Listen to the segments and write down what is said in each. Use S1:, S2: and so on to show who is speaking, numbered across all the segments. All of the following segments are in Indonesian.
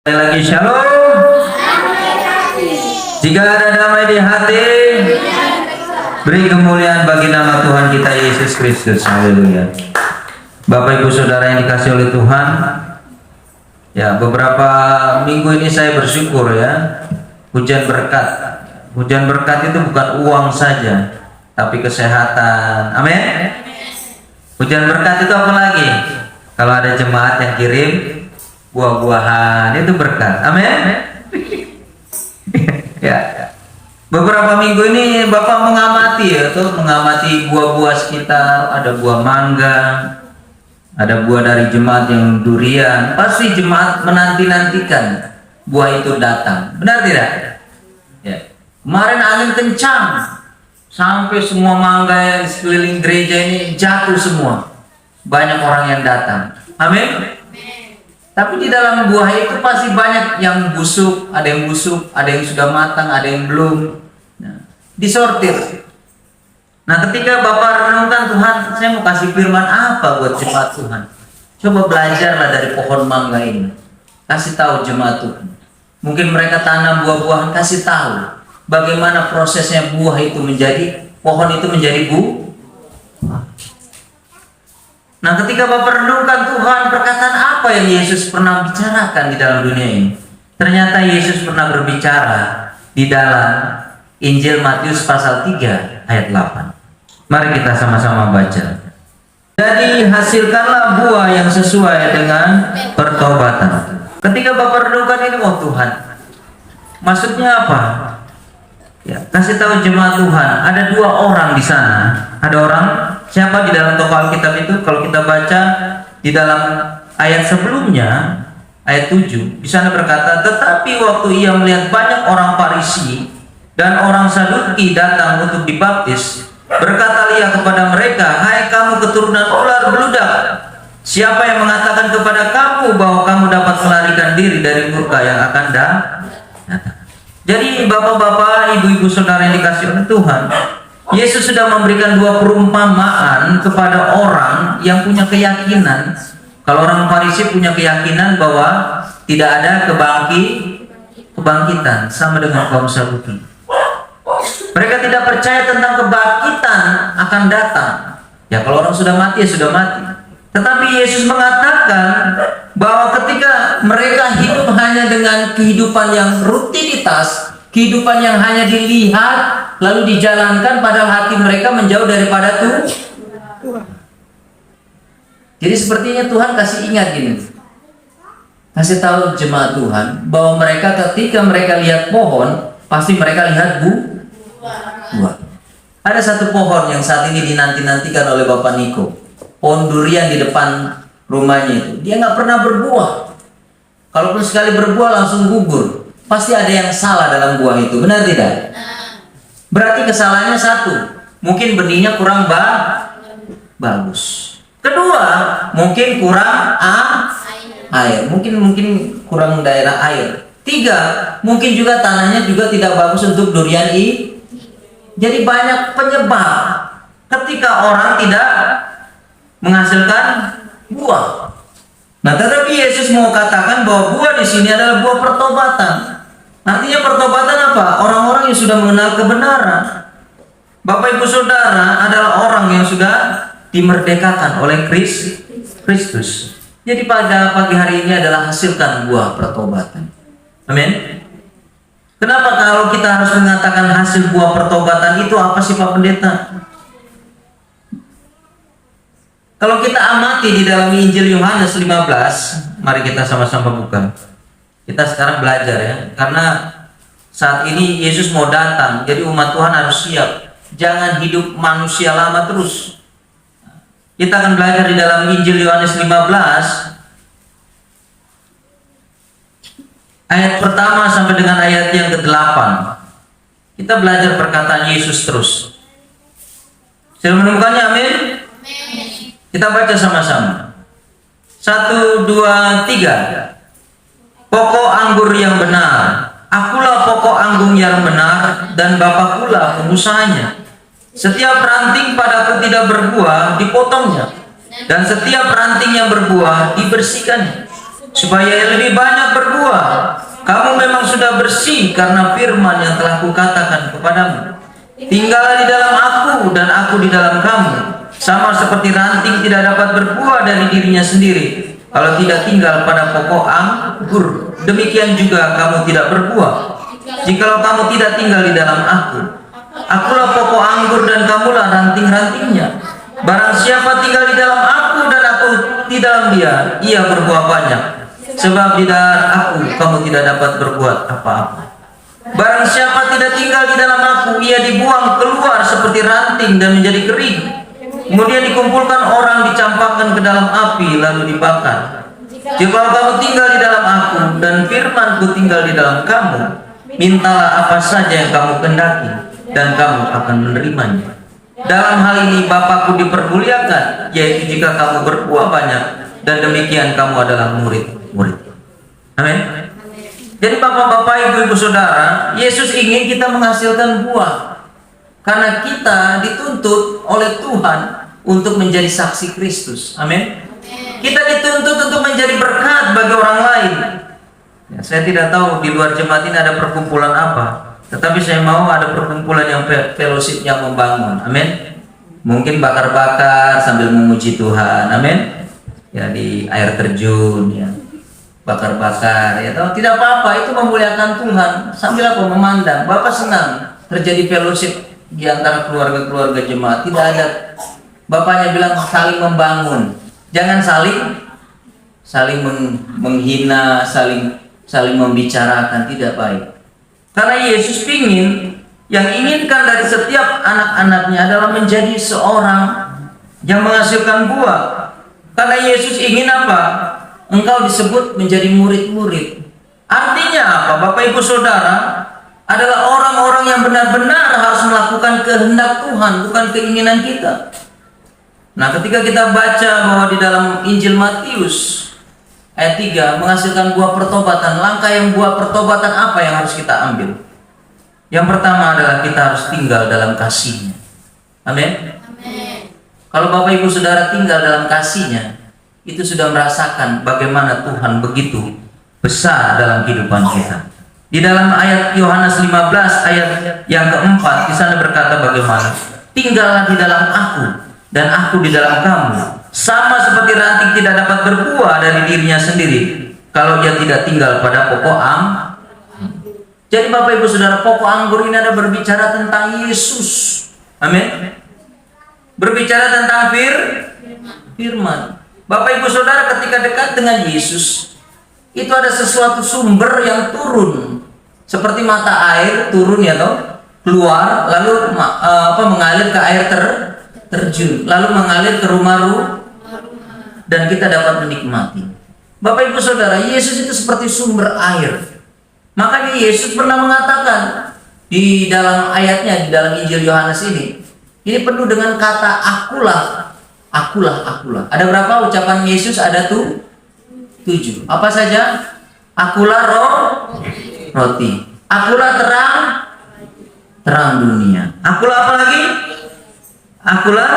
S1: Sekali lagi shalom. Jika ada damai di hati, beri kemuliaan bagi nama Tuhan kita Yesus Kristus. Haleluya. Bapak Ibu Saudara yang dikasih oleh Tuhan, ya, beberapa minggu ini saya bersyukur ya, hujan berkat. Hujan berkat itu bukan uang saja, tapi kesehatan. Amin. Hujan berkat itu apa lagi? Kalau ada jemaat yang kirim buah-buahan, itu berkat. Amin. Ya. Beberapa minggu ini Bapak mengamati ya, tuh mengamati buah-buah sekitar. Ada buah mangga, ada buah dari jemaat yang durian. Pasti jemaat menanti-nantikan buah itu datang. Benar tidak? Ya. Kemarin angin kencang, sampai semua mangga yang sekeliling gereja ini jatuh semua. Banyak orang yang datang. Amin. Tapi di dalam buah itu pasti banyak yang busuk, ada yang sudah matang, ada yang belum. Nah, disortir. Nah, ketika Bapak renungkan, Tuhan, saya mau kasih firman apa buat jemaat Tuhan? Coba belajarlah dari pohon mangga ini. Kasih tahu jemaat Tuhan. Mungkin mereka tanam buah-buahan, kasih tahu bagaimana prosesnya buah itu menjadi, pohon itu menjadi buah. Nah, ketika Bapak renungkan, Tuhan, perkataan apa yang Yesus pernah bicarakan di dalam dunia ini? Ternyata Yesus pernah berbicara di dalam Injil Matius pasal 3 ayat 8. Mari kita sama-sama baca. Jadi hasilkanlah buah yang sesuai dengan pertobatan. Ketika Bapak renungkan ini, oh Tuhan, maksudnya apa? Ya, kasih tahu jemaat Tuhan, ada dua orang di sana. Ada orang, siapa di dalam toko Alkitab itu? Kalau kita baca di dalam ayat sebelumnya, ayat 7, di sana berkata, tetapi waktu ia melihat banyak orang Farisi dan orang Saduki datang untuk dibaptis, berkata ia kepada mereka, hai kamu keturunan ular beludak, siapa yang mengatakan kepada kamu bahwa kamu dapat melarikan diri dari murka yang akan datang? Jadi bapak-bapak, ibu-ibu, saudara yang dikasih oleh Tuhan, Yesus sudah memberikan dua perumpamaan kepada orang yang punya keyakinan. Kalau orang Farisi punya keyakinan bahwa tidak ada kebangkitan, sama dengan kaum Saduki. Mereka tidak percaya tentang kebangkitan akan datang. Ya, kalau orang sudah mati, ya sudah mati. Tetapi Yesus mengatakan bahwa ketika mereka hidup hanya dengan kehidupan yang rutinitas, kehidupan yang hanya dilihat lalu dijalankan, padahal hati mereka menjauh daripada Tuhan. Jadi sepertinya Tuhan kasih ingat gini, kasih tahu jemaat Tuhan bahwa mereka ketika mereka lihat pohon, pasti mereka lihat buah. Ada satu pohon yang saat ini dinanti-nantikan oleh Bapak Niko, pohon durian di depan rumahnya itu. Dia nggak pernah berbuah. Kalaupun sekali berbuah langsung gugur. Pasti ada yang salah dalam buah itu, benar tidak? Berarti kesalahannya satu, mungkin benihnya kurang bagus. Kedua, mungkin kurang air, mungkin kurang daerah air. Tiga, mungkin juga tanahnya juga tidak bagus untuk durian ini. Jadi banyak penyebab ketika orang tidak menghasilkan buah. Nah, tetapi Yesus mau katakan bahwa buah di sini adalah buah pertobatan. Artinya pertobatan apa? Orang-orang yang sudah mengenal kebenaran. Bapak Ibu Saudara adalah orang yang sudah dimerdekakan oleh Kristus. Jadi pada pagi hari ini adalah hasilkan buah pertobatan. Amin. Kenapa kalau kita harus mengatakan hasil buah pertobatan itu apa sih Pak Pendeta? Kalau kita amati di dalam Injil Yohanes 15, mari kita sama-sama buka. Kita sekarang belajar ya, karena saat ini Yesus mau datang, jadi umat Tuhan harus siap. Jangan hidup manusia lama terus. Kita akan belajar di dalam Injil Yohanes 15, ayat pertama sampai dengan ayat yang ke-8. Kita belajar perkataan Yesus terus. Sudah menemukannya? Amin. Kita baca sama-sama. 1, 2, 3. Pokok anggur yang benar, akulah pokok anggur yang benar, dan Bapakulah pengusahanya. Setiap ranting padaku tidak berbuah, dipotongnya, dan setiap ranting yang berbuah, dibersihkannya. supaya lebih banyak berbuah. Kamu memang sudah bersih karena firman yang telah kukatakan kepadamu. Tinggallah di dalam aku dan aku di dalam kamu. Sama seperti ranting tidak dapat berbuah dari dirinya sendiri kalau tidak tinggal pada pokok anggur, demikian juga kamu tidak berbuah jikalau kamu tidak tinggal di dalam aku. Akulah pokok anggur dan kamulah ranting-rantingnya. Barang siapa tinggal di dalam aku dan aku di dalam dia, ia berbuah banyak. Sebab di dalam aku kamu tidak dapat berbuat apa-apa. Barang siapa tidak tinggal di dalam aku, ia dibuang keluar seperti ranting dan menjadi kering. Kemudian dikumpulkan orang, dicampakkan ke dalam api, lalu dibakar. Jika kamu tinggal di dalam aku dan firmanku tinggal di dalam kamu, mintalah apa saja yang kamu kehendaki dan kamu akan menerimanya. Dalam hal ini Bapakku dipermuliakan, yaitu jika kamu berbuah banyak, dan demikian kamu adalah murid-murid. Amin. Jadi bapak-bapak, ibu-ibu, saudara, Yesus ingin kita menghasilkan buah karena kita dituntut oleh Tuhan untuk menjadi saksi Kristus. Amin. Kita dituntut untuk menjadi berkat bagi orang lain. Ya, saya tidak tahu di luar jemaat ini ada perkumpulan apa, tetapi saya mau ada perkumpulan yang fellowship yang membangun. Amin. Mungkin bakar-bakar sambil memuji Tuhan. Amin. Ya, di air terjun, ya, bakar-bakar, ya tahu, tidak apa-apa, itu memuliakan Tuhan sambil apa, memandang. Bapak senang terjadi fellowship di antara keluarga-keluarga jemaat. Tidak ada, bapaknya bilang saling membangun, jangan saling menghina, saling membicarakan, tidak baik. Karena Yesus yang inginkan dari setiap anak-anaknya adalah menjadi seorang yang menghasilkan buah. Karena Yesus ingin apa? Engkau disebut menjadi murid-murid. Artinya apa? Bapak, ibu, saudara, adalah orang-orang yang benar-benar harus melakukan kehendak Tuhan, bukan keinginan kita. Nah, ketika kita baca bahwa di dalam Injil Matius ayat 3 menghasilkan buah pertobatan, langkah yang buah pertobatan apa yang harus kita ambil? Yang pertama adalah kita harus tinggal dalam kasih-Nya. Amin. Kalau Bapak, Ibu, Saudara tinggal dalam kasih-Nya, itu sudah merasakan bagaimana Tuhan begitu besar dalam kehidupan kita. Di dalam ayat Yohanes 15 ayat yang keempat, di sana berkata bagaimana? Tinggallah di dalam aku dan aku di dalam kamu. Sama seperti ranting tidak dapat berbuah dari dirinya sendiri kalau ia tidak tinggal pada pokok anggur. Jadi Bapak, Ibu, Saudara, pokok anggur ini ada berbicara tentang Yesus. Amin. Berbicara tentang firman. Bapak, Ibu, Saudara, ketika dekat dengan Yesus, itu ada sesuatu sumber yang turun, seperti mata air turun, ya toh, keluar lalu mengalir ke air terjun, lalu mengalir ke rumah dan kita dapat menikmati. Bapak, Ibu, Saudara, Yesus itu seperti sumber air. Makanya Yesus pernah mengatakan di dalam ayatnya, di dalam Injil Yohanes ini penuh dengan kata akulah, akulah, akulah. Ada berapa ucapan Yesus? Ada 7. Apa saja? Akulah roti. Akulah terang dunia. Akulah apa lagi? Akulah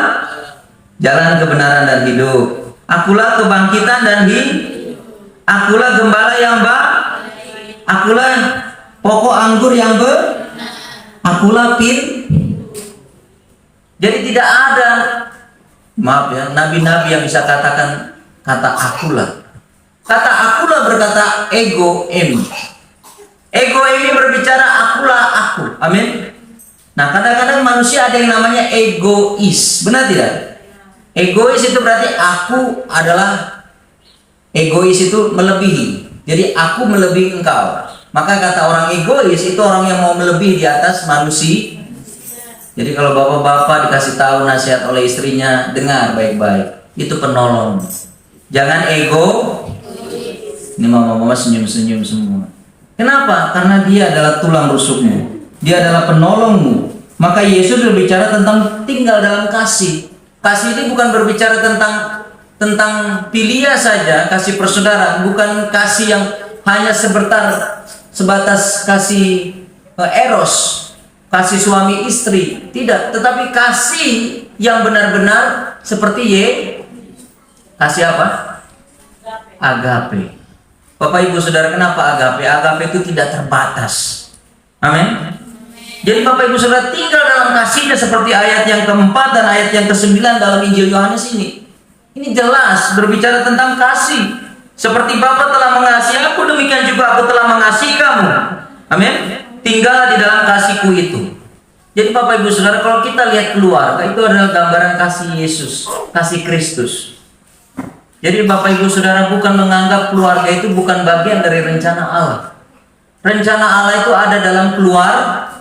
S1: jalan kebenaran dan hidup. Akulah kebangkitan dan hidup. Akulah gembala yang akulah pokok anggur yang akulah Jadi tidak ada, maaf ya, nabi-nabi yang bisa katakan kata akulah. Kata akulah berkata ego em. Ego ini berbicara akulah aku. Amin. Nah, kadang-kadang manusia ada yang namanya egois. Benar tidak? Egois itu berarti aku adalah, egois itu melebihi. Jadi aku melebihi engkau. Maka kata orang egois itu orang yang mau melebihi di atas manusia. Jadi kalau bapak-bapak dikasih tahu nasihat oleh istrinya, dengar baik-baik. Itu penolong. Jangan ego. Ini mama-mama senyum-senyum semua. Kenapa? Karena dia adalah tulang rusukmu. Dia adalah penolongmu. Maka Yesus berbicara tentang tinggal dalam kasih. Kasih ini bukan berbicara tentang filia saja, kasih persaudaraan, bukan kasih yang hanya sebatas kasih eros. Kasih suami istri, tidak, tetapi kasih yang benar-benar seperti kasih apa? Agape. Bapak Ibu Saudara, kenapa agape? Agape itu tidak terbatas. Amin. Jadi Bapak Ibu Saudara tinggal dalam kasihnya seperti ayat yang keempat dan ayat yang ke-9 dalam Injil Yohanes ini. Ini jelas berbicara tentang kasih. Seperti Bapa telah mengasihi aku, demikian juga aku telah mengasihi kamu. Amin. Tinggallah di dalam kasihku itu. Jadi Bapak Ibu Saudara, kalau kita lihat keluarga, itu adalah gambaran kasih Yesus, kasih Kristus. Jadi Bapak Ibu Saudara bukan menganggap keluarga itu bukan bagian dari rencana Allah. Rencana Allah itu ada dalam keluarga.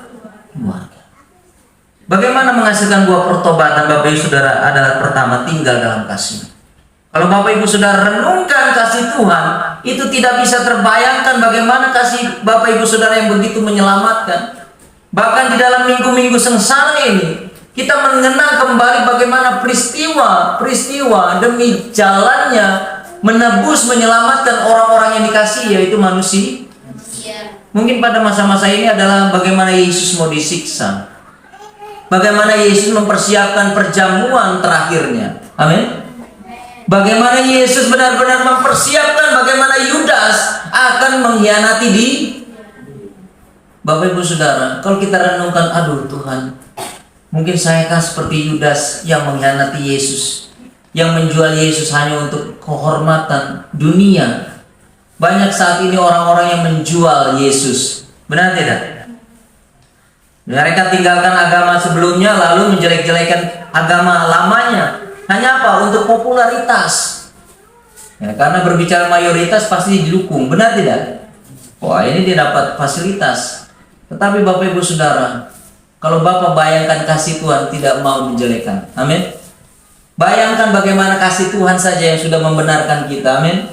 S1: Bagaimana menghasilkan buah pertobatan Bapak Ibu Saudara adalah pertama tinggal dalam kasih. Kalau Bapak Ibu Saudara renungkan kasih Tuhan, itu tidak bisa terbayangkan bagaimana kasih Bapak Ibu Saudara yang begitu menyelamatkan. Bahkan di dalam minggu-minggu sengsara ini, kita mengenang kembali bagaimana peristiwa demi jalannya menebus, menyelamatkan orang-orang yang dikasihi, yaitu manusia. Mungkin pada masa-masa ini adalah bagaimana Yesus mau disiksa. Bagaimana Yesus mempersiapkan perjamuan terakhirnya. Amin. Bagaimana Yesus benar-benar mempersiapkan bagaimana Yudas akan mengkhianati di Bapak Ibu Saudara, kalau kita renungkan, aduh Tuhan, mungkin saya kan seperti Yudas yang mengkhianati Yesus, yang menjual Yesus hanya untuk kehormatan dunia. Banyak saat ini orang-orang yang menjual Yesus, benar tidak? Mereka tinggalkan agama sebelumnya lalu menjelek-jelekan agama lamanya. Hanya apa? Untuk popularitas. Ya, karena berbicara mayoritas pasti didukung, benar tidak? Wah, ini dia dapat fasilitas. Tetapi Bapak Ibu Saudara, kalau Bapak bayangkan kasih Tuhan tidak mau menjelekan. Amin. Bayangkan bagaimana kasih Tuhan saja yang sudah membenarkan kita. Amin.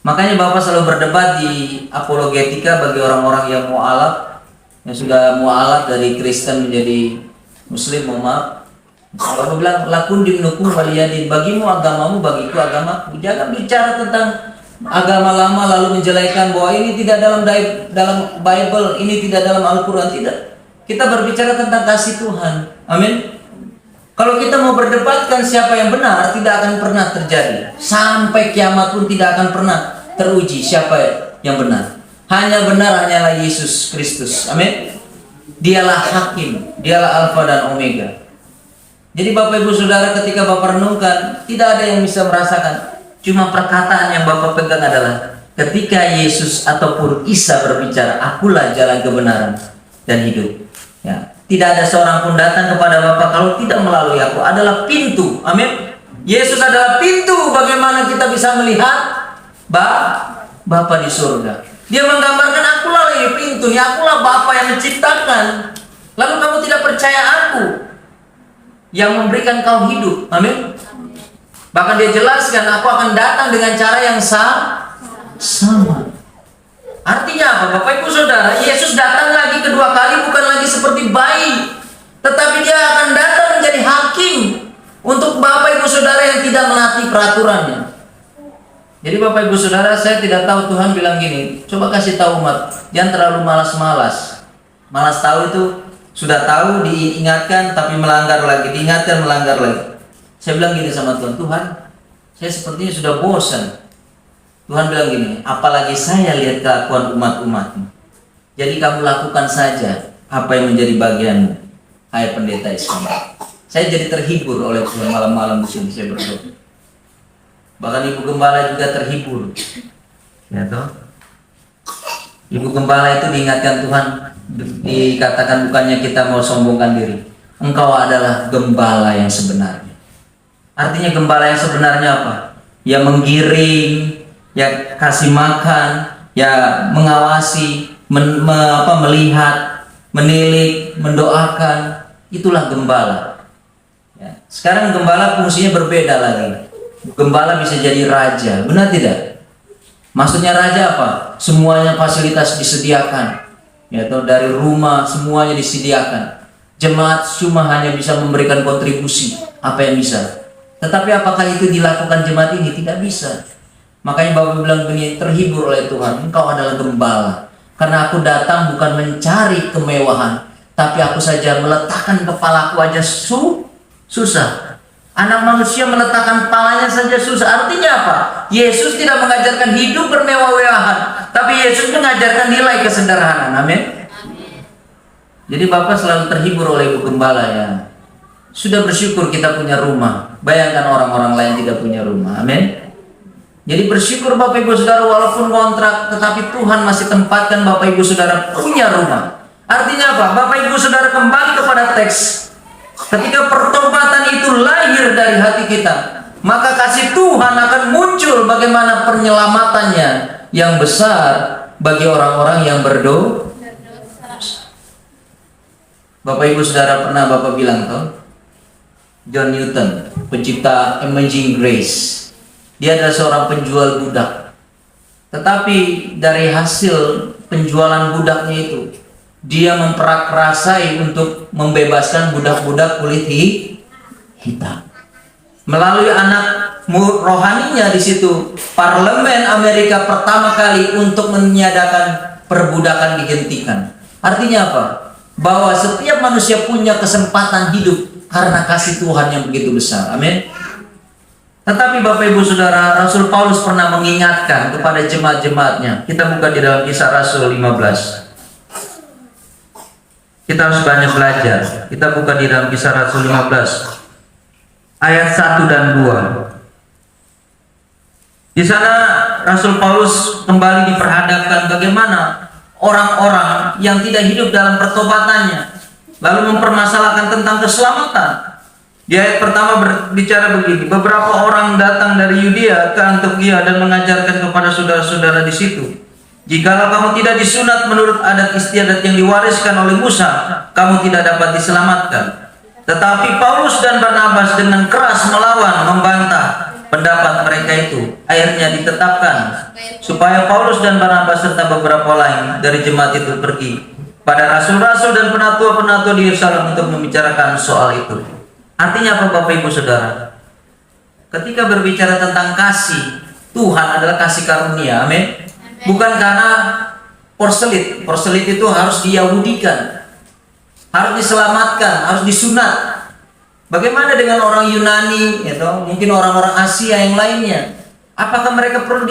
S1: Makanya Bapak selalu berdebat di apologetika bagi orang-orang yang mualaf, yang sudah mualaf dari Kristen menjadi Muslim, mohon maaf. Bapak bilang, lakun dimnukum waliyadin, bagimu agamamu, bagiku agamaku. Jangan bicara tentang agama lama lalu menjelekan bahwa ini tidak dalam Bible, ini tidak dalam Al-Quran. Tidak. Kita berbicara tentang kasih Tuhan. Amin. Kalau kita mau berdebatkan siapa yang benar, tidak akan pernah terjadi. Sampai kiamat pun tidak akan pernah teruji siapa yang benar. Hanya benar hanyalah Yesus Kristus. Amin. Dialah hakim, dialah Alfa dan Omega. Jadi Bapak Ibu Saudara, ketika Bapak renungkan, tidak ada yang bisa merasakan. Cuma perkataan yang Bapak pegang adalah ketika Yesus ataupun Isa berbicara, akulah jalan kebenaran dan hidup. Ya. Tidak ada seorang pun datang kepada Bapak kalau tidak melalui aku. Adalah pintu. Amin. Yesus adalah pintu bagaimana kita bisa melihat Bapa di surga. Dia menggambarkan akulah pintu, akulah Bapa yang menciptakan. Lalu kamu tidak percaya aku yang memberikan kau hidup. Amin. Bahkan dia jelaskan, aku akan datang dengan cara yang sama. Artinya apa Bapak Ibu Saudara? Yesus datang lagi kedua kali bukan lagi seperti bayi, tetapi dia akan datang menjadi hakim untuk Bapak Ibu Saudara yang tidak menaati peraturannya. Jadi Bapak Ibu Saudara, saya tidak tahu, Tuhan bilang gini, coba kasih tahu umat, jangan terlalu malas-malas. Malas tahu itu sudah tahu, diingatkan tapi melanggar lagi, diingatkan melanggar lagi. Saya bilang gini sama Tuhan, Tuhan, saya sepertinya sudah bosan. Tuhan bilang gini, apalagi saya lihat kelakuan umat-umatmu. Jadi kamu lakukan saja apa yang menjadi bagianmu, hai pendeta Ismail. Saya jadi terhibur oleh Tuhan malam-malam di sini saya berdoa. Bahkan Ibu Gembala juga terhibur. Ya toh? Ibu Gembala itu diingatkan Tuhan, dikatakan bukannya kita mau sombongkan diri. Engkau adalah gembala yang sebenarnya. Artinya gembala yang sebenarnya apa? Ya menggiring, ya kasih makan, ya mengawasi, melihat, menilik, mendoakan. Itulah gembala. Ya. Sekarang gembala fungsinya berbeda lagi. Gembala bisa jadi raja, benar tidak? Maksudnya raja apa? Semuanya fasilitas disediakan. Ya, atau dari rumah semuanya disediakan. Jemaat cuma hanya bisa memberikan kontribusi apa yang bisa. Tetapi apakah itu dilakukan jemaat ini? Tidak bisa. Makanya Bapak bilang begini, terhibur oleh Tuhan, engkau adalah gembala. Karena aku datang bukan mencari kemewahan, tapi aku saja meletakkan kepalaku aja susah. Anak manusia meletakkan kepalanya saja susah. Artinya apa? Yesus tidak mengajarkan hidup bermewah-mewahan, tapi Yesus mengajarkan nilai kesederhanaan. Amin. Jadi Bapak selalu terhibur oleh Ibu Gembala ya. Sudah bersyukur kita punya rumah. Bayangkan orang-orang lain tidak punya rumah. Amin. Jadi bersyukur Bapak Ibu Saudara walaupun kontrak, tetapi Tuhan masih tempatkan Bapak Ibu Saudara punya rumah. Artinya apa? Bapak Ibu Saudara kembali kepada teks. Ketika pertobatan itu lahir dari hati kita, maka kasih Tuhan akan muncul bagaimana penyelamatannya yang besar bagi orang-orang yang berdosa. Bapak Ibu Saudara pernah Bapak bilang toh, John Newton, pencipta Amazing Grace, dia adalah seorang penjual budak. Tetapi dari hasil penjualan budaknya itu, dia memperakarsai untuk membebaskan budak-budak kulit hitam. Melalui anak rohaninya di situ, parlemen Amerika pertama kali untuk menyatakan perbudakan dihentikan. Artinya apa? Bahwa setiap manusia punya kesempatan hidup karena kasih Tuhan yang begitu besar. Amin. Tetapi Bapak Ibu Saudara, Rasul Paulus pernah mengingatkan kepada jemaat-jemaatnya. Kita buka di dalam Kisah Rasul 15. Kita harus banyak belajar. Kita buka di dalam Kisah Rasul 15 ayat 1 dan 2. Di sana Rasul Paulus kembali diperhadapkan bagaimana orang-orang yang tidak hidup dalam pertobatannya lalu mempermasalahkan tentang keselamatan. Di ayat pertama berbicara begini, beberapa orang datang dari Yudea ke Antiokhia dan mengajarkan kepada saudara-saudara di situ, jikalau kamu tidak disunat menurut adat istiadat yang diwariskan oleh Musa, kamu tidak dapat diselamatkan. Tetapi Paulus dan Barnabas dengan keras melawan, membantah pendapat mereka itu. Akhirnya ditetapkan supaya Paulus dan Barnabas serta beberapa lain dari jemaat itu pergi pada rasul-rasul dan penatua-penatua di Yerusalem untuk membicarakan soal itu. Artinya apa Bapak Ibu Saudara? Ketika berbicara tentang kasih, Tuhan adalah kasih karunia. Amin. Bukan karena porselit. Porselit itu harus diyahudikan, harus diselamatkan, harus disunat. Bagaimana dengan orang Yunani, mungkin orang-orang Asia yang lainnya? Apakah mereka perlu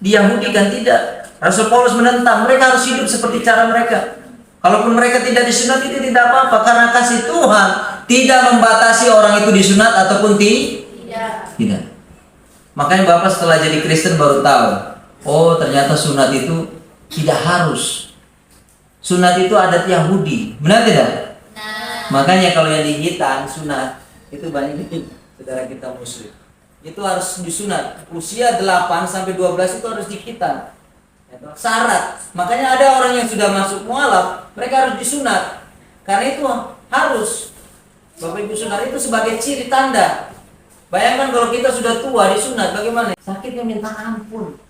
S1: diyahudikan? Tidak. Rasul Paulus menentang, mereka harus hidup seperti cara mereka. Kalaupun mereka tidak disunat itu tidak apa-apa, karena kasih Tuhan tidak membatasi orang itu disunat ataupun tidak. Makanya Bapak setelah jadi Kristen baru tahu, oh ternyata sunat itu tidak harus. Sunat itu adat Yahudi, benar tidak? Makanya kalau yang dihitan sunat itu banyak saudara kita muslim. Itu harus disunat. Usia 8 sampai 12 itu harus dihitan. Syarat. Makanya ada orang yang sudah masuk mualaf, mereka harus disunat. Karena itu harus. Bapak Ibu Saudara, itu sebagai ciri tanda. Bayangkan kalau kita sudah tua disunat, bagaimana? Sakitnya minta ampun.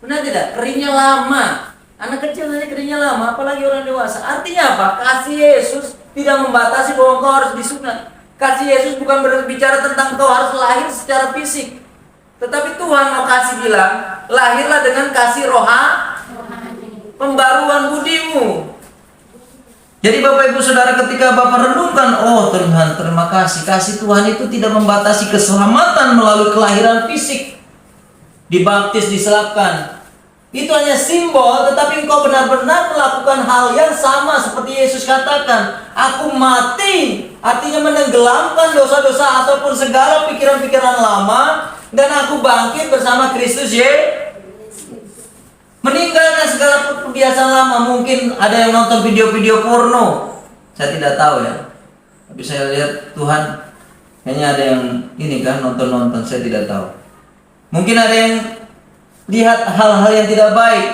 S1: Benar tidak? Keringnya lama. Anak kecil saja keringnya lama, apalagi orang dewasa. Artinya apa? Kasih Yesus tidak membatasi bahwa engkau harus disunat. Kasih Yesus bukan berbicara tentang engkau harus lahir secara fisik. Tetapi Tuhan mau kasih bilang, lahirlah dengan kasih pembaruan budimu. Jadi Bapak Ibu Saudara, ketika Bapak renungkan, oh Tuhan terima kasih, kasih Tuhan itu tidak membatasi keselamatan melalui kelahiran fisik, dibaptis, diselapkan. Itu hanya simbol, tetapi engkau benar-benar melakukan hal yang sama seperti Yesus katakan, aku mati, artinya menenggelamkan dosa-dosa ataupun segala pikiran-pikiran lama, dan aku bangkit bersama Kristus meninggalkan segala kebiasaan lama. Mungkin ada yang nonton video-video porno, saya tidak tahu ya, tapi saya lihat Tuhan kayaknya ada yang ini kan nonton-nonton, saya tidak tahu. Mungkin ada yang lihat hal-hal yang tidak baik,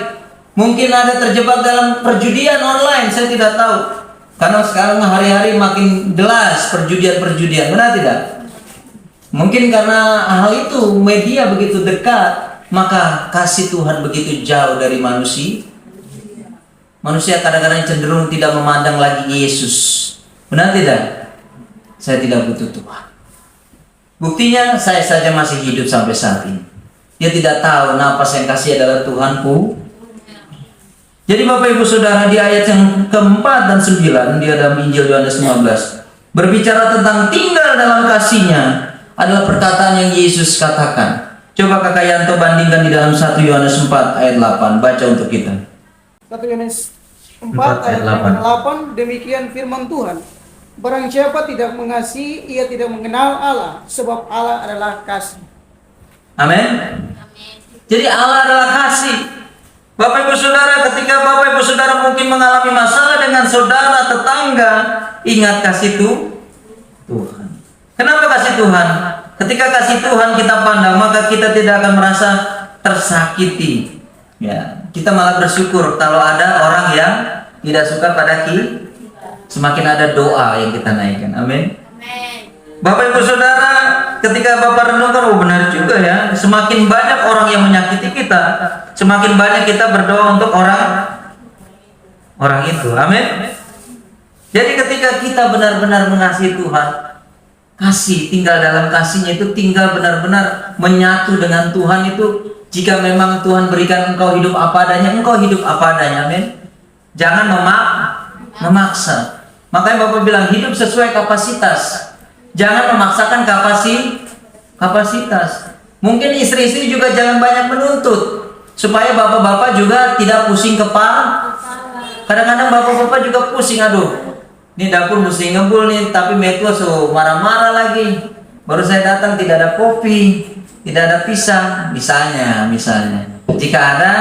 S1: mungkin ada terjebak dalam perjudian online, saya tidak tahu. Karena sekarang hari-hari makin jelas perjudian-perjudian, benar tidak? Mungkin karena hal itu media begitu dekat, maka kasih Tuhan begitu jauh dari manusia. Manusia kadang-kadang cenderung tidak memandang lagi Yesus. Benar tidak? Saya tidak butuh Tuhan. Buktinya saya saja masih hidup sampai saat ini. Dia tidak tahu napas yang kasih adalah Tuhanku. Jadi Bapak Ibu Saudara, di ayat yang keempat dan 9 di dalam Injil Yohanes 15 berbicara tentang tinggal dalam kasih-Nya. adalah perkataan yang Yesus katakan. Coba Kakak Yanto bandingkan di dalam 1 Yohanes 4 ayat 8. Baca untuk kita.
S2: 1 Yohanes 4 ayat 8, demikian firman Tuhan. Barang siapa tidak mengasihi, ia tidak mengenal Allah, sebab Allah adalah kasih.
S1: Amin. Jadi Allah adalah kasih. Bapak Ibu Saudara, ketika Bapak Ibu Saudara mungkin mengalami masalah dengan saudara, tetangga, ingat kasih Tuhan. Kenapa kasih Tuhan? Ketika kasih Tuhan kita pandang, maka kita tidak akan merasa tersakiti. Ya, kita malah bersyukur kalau ada orang yang tidak suka pada kita. Semakin ada doa yang kita naikkan. Amin. Bapak Ibu Saudara, ketika Bapak renungkan, oh benar juga ya, semakin banyak orang yang menyakiti kita, semakin banyak kita berdoa untuk orang itu. Amin. Jadi ketika kita benar-benar mengasihi Tuhan, kasih, tinggal dalam kasihnya itu tinggal benar-benar menyatu dengan Tuhan itu. Jika memang Tuhan berikan engkau hidup apa adanya, engkau hidup apa adanya. Amin. Jangan memaksa. Makanya Bapak bilang hidup sesuai kapasitas. Jangan memaksakan kapasitas. Mungkin istri-istri juga jangan banyak menuntut, supaya bapak-bapak juga tidak pusing kepala. Kadang-kadang bapak-bapak juga pusing, aduh, ini dapur mesti ngebul nih, tapi Metwa so marah-marah lagi. Baru saya datang tidak ada kopi, tidak ada pisang, misalnya. Jika ada,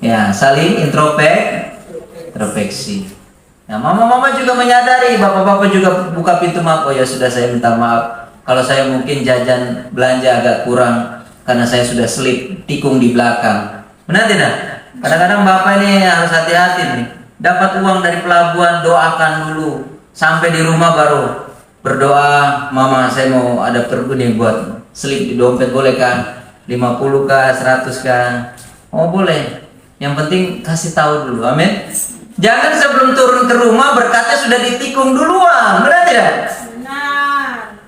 S1: ya saling introspeksi. Nah, mama-mama juga menyadari, bapak-bapak juga buka pintu maaf. Oh ya sudah, saya minta maaf kalau saya mungkin jajan belanja agak kurang karena saya sudah selip tikung di belakang. Benar tidak? Kadang-kadang bapak ini harus hati-hati nih. Dapat uang dari pelabuhan, doakan dulu. Sampai di rumah baru berdoa, mama saya mau ada perlu nih buat selip di dompet, boleh kah? 50 kah? 100 kah? Oh boleh. Yang penting kasih tahu dulu. Amin. Jangan sebelum turun ke rumah berkatnya sudah ditikung duluan, benar tidak?
S3: Benar.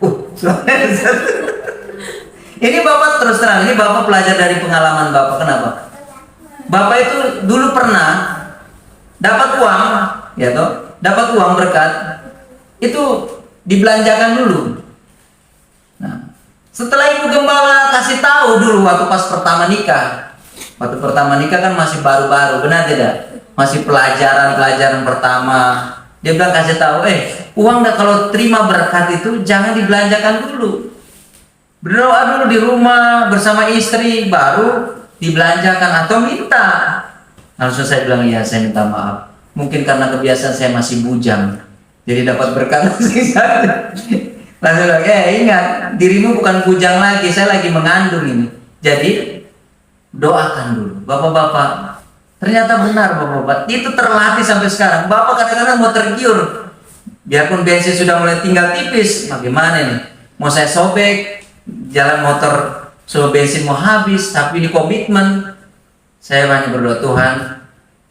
S1: Ini Bapak terus terang, ini Bapak belajar dari pengalaman Bapak. Kenapa? Bapak itu dulu pernah dapat uang, ya toh, dapat uang berkat, itu dibelanjakan dulu. Nah, setelah Ibu Gembala kasih tahu dulu waktu pas pertama nikah. Waktu pertama nikah kan masih baru-baru, benar tidak? Masih pelajaran pertama. Dia bilang kasih tahu, uang kalau terima berkat itu jangan dibelanjakan dulu. Berdoa dulu di rumah bersama istri, baru dibelanjakan atau minta. Langsung saya bilang, iya saya minta maaf. Mungkin karena kebiasaan saya masih bujang, jadi dapat berkat langsung bilang, ingat, dirimu bukan bujang lagi, saya lagi mengandung ini. Jadi doakan dulu, bapak-bapak. Ternyata benar bapak-bapak, itu terlatih sampai sekarang. Bapak kadang-kadang mau tergiur, biarpun bensin sudah mulai tinggal tipis, bagaimana nih? Mau saya sobek, jalan motor so bensin mau habis, tapi ini komitmen. Saya banyak berdoa, Tuhan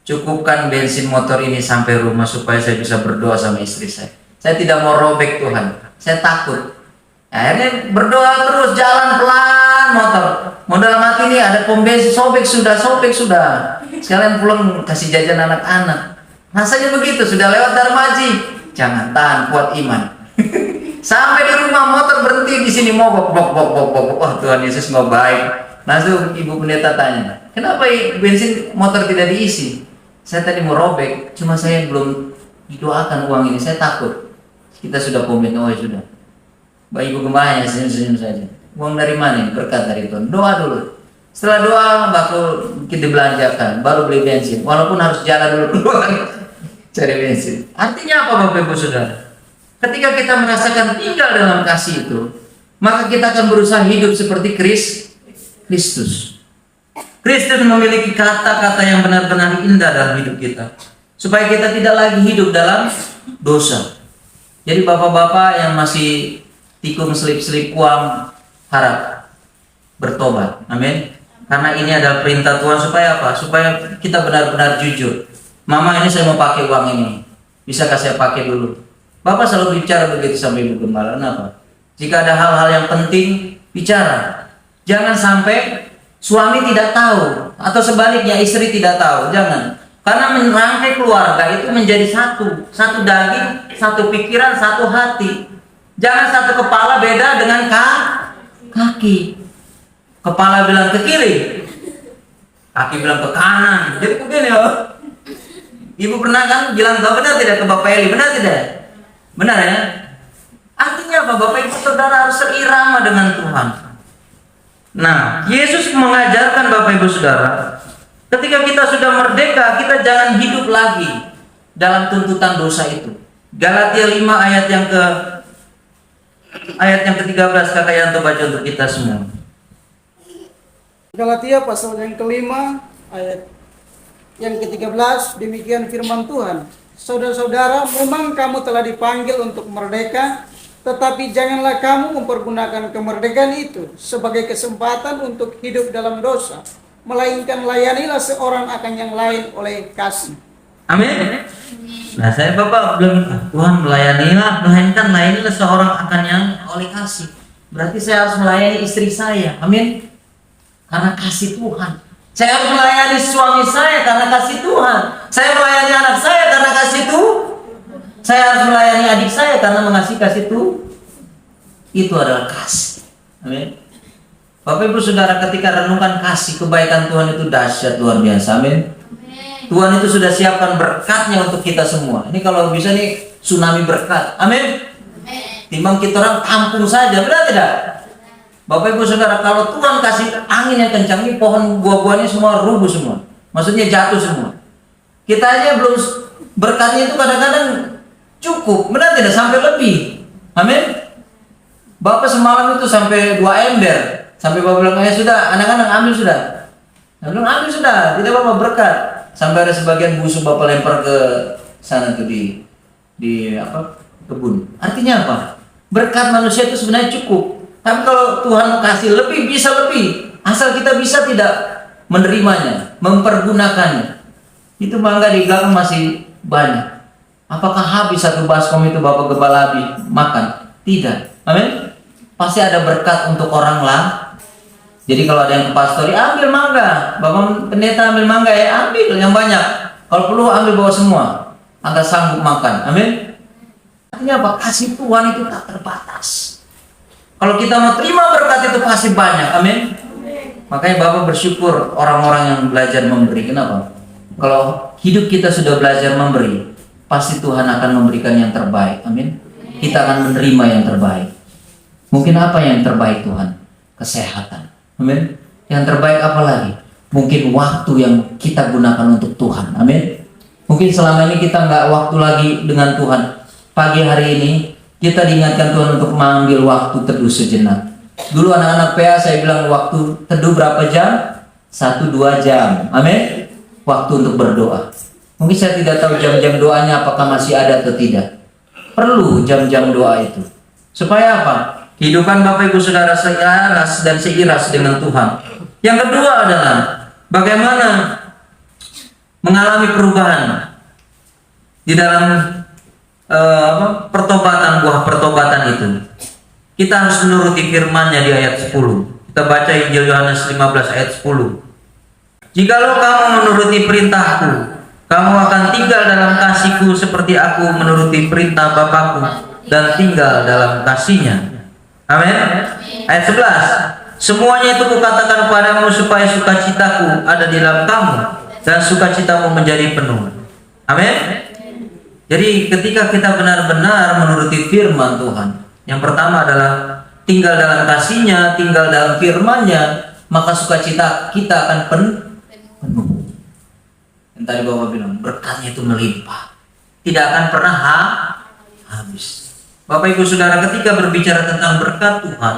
S1: cukupkan bensin motor ini sampai rumah supaya saya bisa berdoa sama istri saya. Saya tidak mau robek Tuhan, saya takut. Akhirnya berdoa terus, jalan pelan motor. Mau dalam hati ini ada pom bensin, sobek sudah. Sekalian pulang kasih jajan anak-anak. Rasanya begitu, sudah lewat Darmaji. Jangan, tahan, kuat iman. Sampai di rumah motor berhenti di sini mogok, bok. Oh Tuhan Yesus mau baik. Langsung Ibu Pendeta tanya, kenapa bensin motor tidak diisi? Saya tadi mau robek, cuma saya belum didoakan uang ini. Saya takut. Kita sudah komen, oh ya sudah. Bapak Ibu Gembala senyum-senyum saja. Uang dari mana? Berkat dari Tuhan. Doa dulu. Setelah doa baru kita belanjakan, baru beli bensin. Walaupun harus jalan dulu keluar cari bensin. Artinya apa Bapak Ibu Saudara? Ketika kita merasakan tinggal dalam kasih itu, maka kita akan berusaha hidup seperti Kristus. Kristus memiliki kata-kata yang benar-benar indah dalam hidup kita, supaya kita tidak lagi hidup dalam dosa. Jadi bapak-bapak yang masih tikung selip-selip uang, harap bertobat. Amin. Karena ini adalah perintah Tuhan supaya apa? Supaya kita benar-benar jujur. Mama, ini saya mau pakai uang ini. Bisakah saya pakai dulu? Bapak selalu bicara begitu sama Ibu Gembala. Kenapa? Jika ada hal-hal yang penting, bicara. Jangan sampai suami tidak tahu atau sebaliknya istri tidak tahu. Jangan. Karena merangkai keluarga itu menjadi satu daging, satu pikiran, satu hati. Jangan satu kepala beda dengan kaki. Kepala bilang ke kiri, kaki bilang ke kanan. Jadi begini ya. Ibu pernah kan bilang kau benar tidak ke Bapak Eli, benar tidak? Benar ya? Artinya apa? Bapak Ibu Saudara harus seirama dengan Tuhan. Nah, Yesus mengajarkan Bapak Ibu Saudara, ketika kita sudah merdeka, kita jangan hidup lagi dalam tuntutan dosa itu. Galatia 5 ayat yang ke-13 Kakak Yanto baca untuk kita semua.
S2: Galatia pasal yang kelima ayat yang ke-13, demikian firman Tuhan. Saudara-saudara, memang kamu telah dipanggil untuk merdeka, tetapi janganlah kamu mempergunakan kemerdekaan itu sebagai kesempatan untuk hidup dalam dosa, melainkan layanilah seorang akan yang lain oleh kasih.
S1: Amin. Nah, saya Bapak bilang, Tuhan melainkan layanilah seorang akan yang oleh kasih. Berarti saya harus melayani istri saya. Amin. Karena kasih Tuhan. Saya harus melayani suami saya karena kasih Tuhan. Saya melayani anak saya karena kasih Tuhan. Saya harus melayani adik saya karena mengasihi kasih Tuhan. Itu adalah kasih. Amin. Bapak Ibu Saudara, ketika renungkan kasih kebaikan Tuhan itu dahsyat luar biasa. Amin. Tuhan itu sudah siapkan berkatnya untuk kita semua. Ini kalau bisa nih tsunami berkat. Amin. Timbang kita orang tampung saja, benar tidak? Bapak Ibu Saudara, kalau Tuhan kasih angin yang kencang, ini pohon buah-buahnya semua rubuh semua. Maksudnya jatuh semua. Kita aja belum berkatnya itu kadang-kadang cukup, benar tidak? Sampai lebih. Amin. Bapak semalam itu sampai 2 ember. Sampai Bapak bilang, sudah, anak-anak ambil sudah. Saya bilang, ambil sudah, tidak Bapak berkat. Sampai ada sebagian busuk Bapak lempar ke sana tuh di kebun. Artinya apa? Berkat manusia itu sebenarnya cukup. Tapi kalau Tuhan kasih lebih, bisa lebih. Asal kita bisa tidak menerimanya, mempergunakannya. Itu mangga di belakang masih banyak. Apakah habis satu baskom itu Bapak Gembala habis makan? Tidak. Amin. Pasti ada berkat untuk orang lah. Jadi kalau ada yang ke pastori, ambil mangga. Bapak pendeta ambil mangga ya, ambil yang banyak. Kalau perlu ambil bawa semua. Agar sanggup makan. Amin. Artinya apa? Kasih Tuhan itu tak terbatas. Kalau kita mau terima berkat itu pasti banyak. Amin. Makanya Bapak bersyukur orang-orang yang belajar memberi. Kenapa? Kalau hidup kita sudah belajar memberi, pasti Tuhan akan memberikan yang terbaik. Amin. Kita akan menerima yang terbaik. Mungkin apa yang terbaik Tuhan? Kesehatan. Amin. Yang terbaik apa lagi? Mungkin waktu yang kita gunakan untuk Tuhan. Amin. Mungkin selama ini kita nggak waktu lagi dengan Tuhan. Pagi hari ini kita diingatkan Tuhan untuk mengambil waktu teduh sejenak. Dulu anak-anak PA saya bilang waktu teduh berapa jam? 1-2 jam. Amin. Waktu untuk berdoa. Mungkin saya tidak tahu jam-jam doanya apakah masih ada atau tidak. Perlu jam-jam doa itu. Supaya apa? Kehidupan Bapak Ibu Saudara seiras dan seiras dengan Tuhan. Yang kedua adalah bagaimana mengalami perubahan di dalam pertobatan, buah pertobatan itu. Kita harus menuruti firman-Nya di ayat 10. Kita baca Injil Yohanes 15 ayat 10. Jikalau kamu menuruti perintahku, kamu akan tinggal dalam kasihku seperti aku menuruti perintah Bapakku dan tinggal dalam kasih-Nya. Amin. Ayat 11. Semuanya itu kukatakan padamu supaya sukacitaku ada di dalam kamu dan sukacitamu menjadi penuh. Amin. Jadi ketika kita benar-benar menuruti firman Tuhan, yang pertama adalah tinggal dalam kasih-Nya, tinggal dalam firman-Nya, maka sukacita kita akan penuh. Yang tadi Bapak bilang, berkatnya itu melimpah, tidak akan pernah habis. Bapak Ibu Saudara, ketika berbicara tentang berkat Tuhan,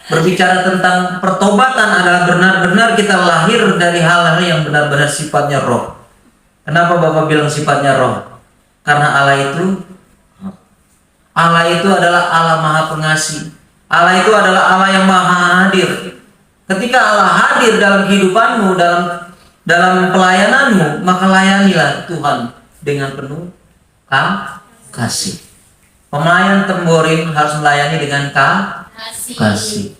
S1: berbicara tentang pertobatan adalah benar-benar kita lahir dari hal-hal yang benar-benar sifatnya roh. Kenapa Bapak bilang sifatnya roh? Karena Allah itu adalah Allah Maha Pengasih. Allah itu adalah Allah yang Maha Hadir. Ketika Allah hadir dalam kehidupanmu, dalam pelayananmu, maka layanilah Tuhan dengan penuh kasih. Pemelayan temborin harus melayani dengan kasih.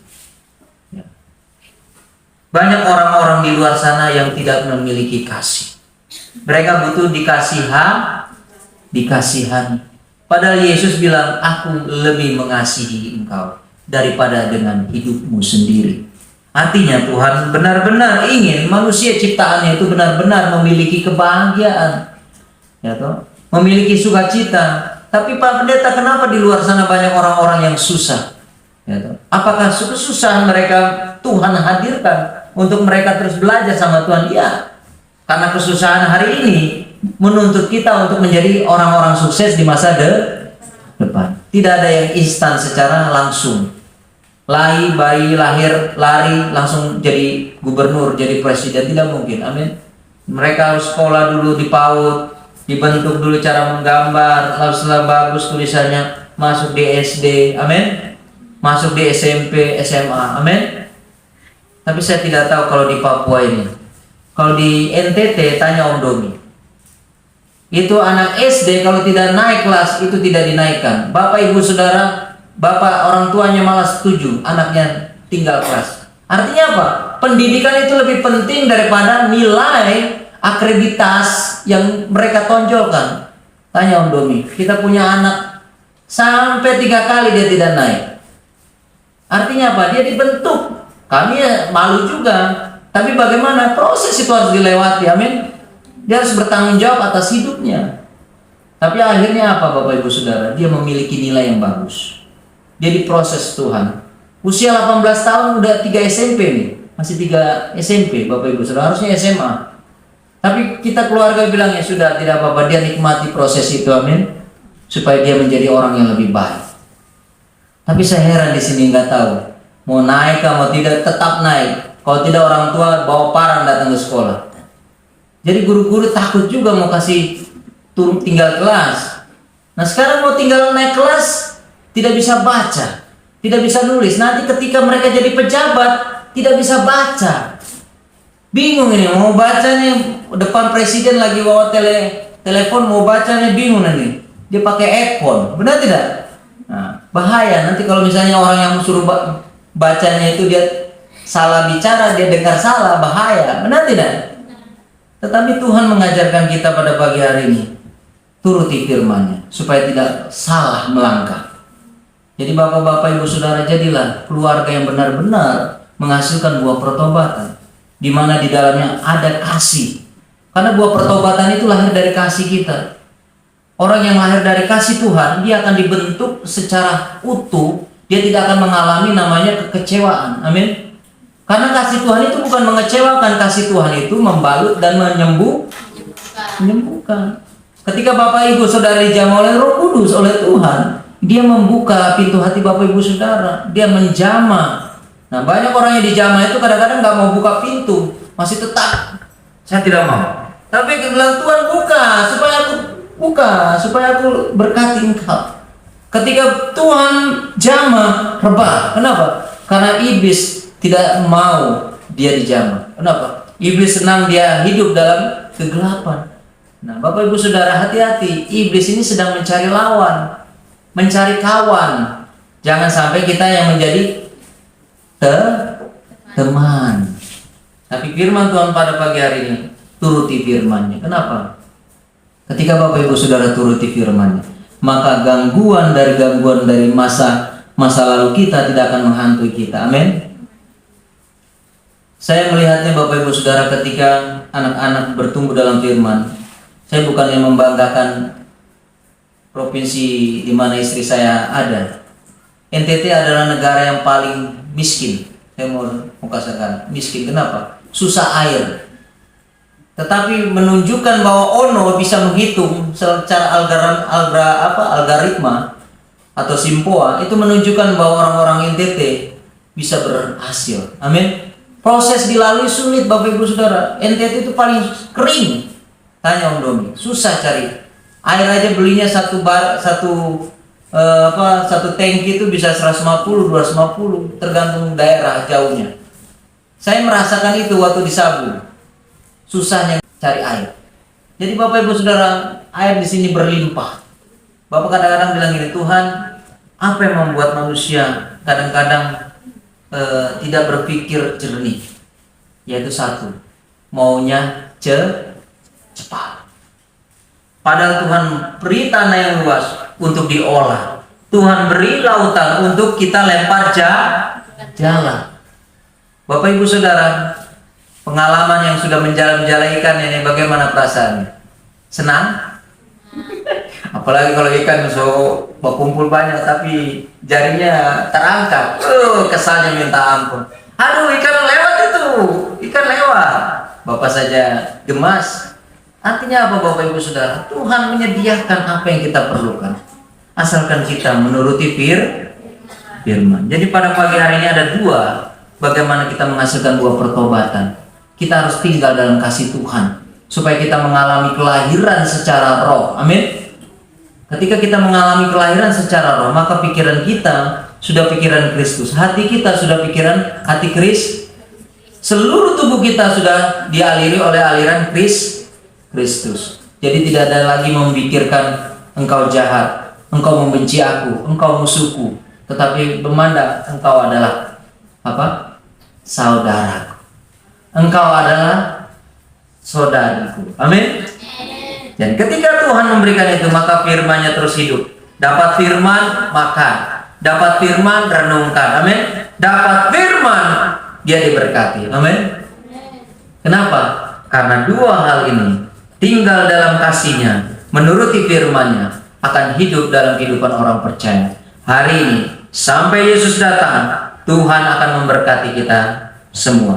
S1: Ya. Banyak orang-orang di luar sana yang tidak memiliki kasih. Mereka butuh dikasihani. Padahal Yesus bilang, aku lebih mengasihi engkau. daripada dengan hidupmu sendiri. Artinya Tuhan benar-benar ingin manusia ciptaannya itu benar-benar memiliki kebahagiaan, ya toh, memiliki sukacita. Tapi Pak Pendeta, kenapa di luar sana banyak orang-orang yang susah? Ya toh? Apakah kesusahan mereka Tuhan hadirkan untuk mereka terus belajar sama Tuhan? Ya, karena kesusahan hari ini menuntut kita untuk menjadi orang-orang sukses di masa depan. Tidak ada yang instan secara langsung. Bayi lahir lari langsung jadi gubernur, jadi presiden, tidak mungkin. Amin. Mereka harus sekolah dulu di PAUD, dibentuk dulu cara menggambar, lalu setelah bagus tulisannya masuk di SD, amin. Masuk di SMP, SMA, amin. Tapi saya tidak tahu kalau di Papua ini. Kalau di NTT tanya Om Domi. Itu anak SD kalau tidak naik kelas itu tidak dinaikkan. Bapak Ibu Saudara, bapak orang tuanya malah setuju anaknya tinggal kelas. Artinya apa? Pendidikan itu lebih penting daripada nilai akreditas yang mereka tonjolkan. Tanya Om Domi, kita punya anak sampai 3 kali dia tidak naik. Artinya apa? Dia dibentuk. Kami malu juga. Tapi bagaimana? Proses itu harus dilewati. Amin. Dia harus bertanggung jawab atas hidupnya. Tapi akhirnya apa Bapak Ibu Saudara? Dia memiliki nilai yang bagus. Dia diproses Tuhan. Usia 18 tahun udah 3 SMP nih. Masih 3 SMP Bapak Ibu Saudara. Harusnya SMA. Tapi kita keluarga bilang ya sudah, tidak apa-apa. Dia nikmati proses itu, amin. Supaya dia menjadi orang yang lebih baik. Tapi saya heran di sini nggak tahu. Mau naik mau tidak, tetap naik. Kalau tidak orang tua bawa parang datang ke sekolah. Jadi guru-guru takut juga mau kasih turun tinggal kelas. Nah sekarang mau tinggal naik kelas, tidak bisa baca, tidak bisa nulis. Nanti ketika mereka jadi pejabat, tidak bisa baca. Bingung ini, mau baca nih depan presiden lagi bawa telepon mau baca nih, bingung nih. Dia pakai earphone, benar tidak? Nah, bahaya nanti kalau misalnya orang yang suruh bacanya itu dia salah bicara, dia dengar salah, bahaya, benar tidak? Tetapi Tuhan mengajarkan kita pada pagi hari ini, turuti firman-Nya supaya tidak salah melangkah. Jadi Bapak-bapak, Ibu Saudara, jadilah keluarga yang benar-benar menghasilkan buah pertobatan, di mana di dalamnya ada kasih. Karena buah pertobatan itu lahir dari kasih kita. Orang yang lahir dari kasih Tuhan, dia akan dibentuk secara utuh, dia tidak akan mengalami namanya kekecewaan. Amin. Karena kasih Tuhan itu bukan mengecewakan, kasih Tuhan itu membalut dan menyembuhkan. Ketika Bapak Ibu Saudara dijamah oleh Roh Kudus, oleh Tuhan, dia membuka pintu hati Bapak Ibu Saudara, dia menjamah. Nah banyak orang yang dijamah itu kadang-kadang nggak mau buka pintu, masih tetap, saya tidak mau. Tapi bilang Tuhan buka supaya aku berkati engkau. Ketika Tuhan jamah, rebah. Kenapa? Karena iblis tidak mau dia dijamah. Kenapa? Iblis senang dia hidup dalam kegelapan. Nah, Bapak Ibu Saudara, hati-hati. Iblis ini sedang mencari lawan, mencari kawan. Jangan sampai kita yang menjadi teman. Tapi firman Tuhan pada pagi hari ini, turuti firman-Nya. Kenapa? Ketika Bapak Ibu Saudara turuti firman-Nya, maka gangguan dari masa lalu kita tidak akan menghantui kita. Amin. Saya melihatnya Bapak Ibu Saudara ketika anak-anak bertumbuh dalam firman. Saya bukannya membanggakan provinsi di mana istri saya ada. NTT adalah negara yang paling miskin. Saya mau katakan miskin. Kenapa? Susah air. Tetapi menunjukkan bahwa Ono bisa menghitung secara algoritma atau simpoa, itu menunjukkan bahwa orang-orang NTT bisa berhasil. Amin. Proses dilalui sulit Bapak Ibu Saudara. NTT itu paling kering. Tanya Om Domi, susah cari air aja, belinya satu tangki itu bisa 150, 250 tergantung daerah jauhnya. Saya merasakan itu waktu di Sabu. Susahnya cari air. Jadi Bapak Ibu Saudara, air di sini berlimpah. Bapak kadang-kadang bilang gini, Tuhan, apa yang membuat manusia kadang-kadang tidak berpikir jernih? Yaitu satu, maunya cepat. Padahal Tuhan beri tanah yang luas untuk diolah. Tuhan beri lautan untuk kita lempar jala. Bapak Ibu Saudara, pengalaman yang sudah menjala-jala ikan ini bagaimana perasaannya? Senang? Apalagi kalau ikan berkumpul banyak tapi jarinya terangkat. Kesalnya minta ampun. Aduh, ikan lewat itu. Ikan lewat. Bapak saja gemas. Artinya apa Bapak Ibu Saudara? Tuhan menyediakan apa yang kita perlukan. Asalkan kita menuruti firman. Jadi pada pagi hari ini ada dua. Bagaimana kita menghasilkan dua pertobatan. Kita harus tinggal dalam kasih Tuhan. Supaya kita mengalami kelahiran secara roh. Amin. Ketika kita mengalami kelahiran secara roh, maka pikiran kita sudah pikiran Kristus, hati kita sudah pikiran hati Kristus, seluruh tubuh kita sudah dialiri oleh aliran Kristus. Jadi tidak ada lagi memikirkan engkau jahat, engkau membenci aku, engkau musuhku, tetapi memandang engkau adalah apa? Saudaraku. Engkau adalah saudariku. Amin. Dan ketika Tuhan memberikan itu, maka firman-Nya terus hidup. Dapat firman, makan. Dapat firman, renungkan. Amin. Dapat firman, dia diberkati. Amin. Kenapa? Karena dua hal ini, tinggal dalam kasih-Nya, menuruti firman-Nya, akan hidup dalam kehidupan orang percaya. Hari ini, sampai Yesus datang, Tuhan akan memberkati kita semua.